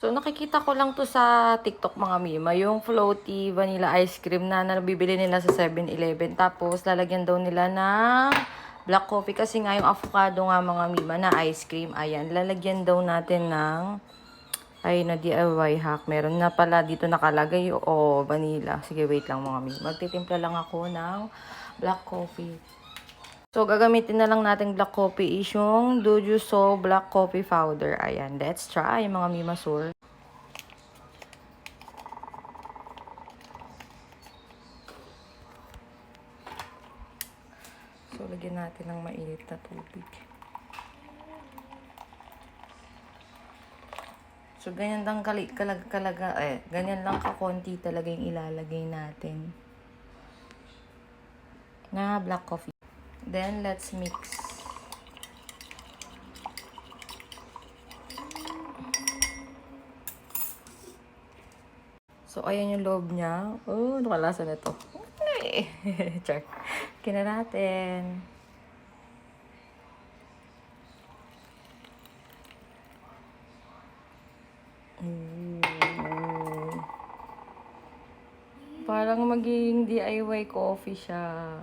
So, nakikita ko lang 'to sa TikTok mga Mima, yung floaty vanilla ice cream na nabibili nila sa 7-Eleven. Tapos, lalagyan daw nila ng black coffee kasi nga yung avocado nga mga Mima na ice cream. Ayan, lalagyan daw natin ng, ay na DIY hack. Meron na pala dito nakalagay o vanilla. Sige, wait lang mga Mima. Magtitimpla lang ako ng black coffee. So, gagamitin na lang natin black coffee is yung Dujuso black coffee powder. Ayan, let's try mga Mima Sur. So, lagyan natin ng mainit na tubig. So, ganyan lang ganyan lang kakonti talaga yung ilalagay natin na black coffee. Then, let's mix. So, ayan yung loob niya. Oh, nakalasa na to. Ay! Char. Kina natin. Parang magiging DIY coffee siya.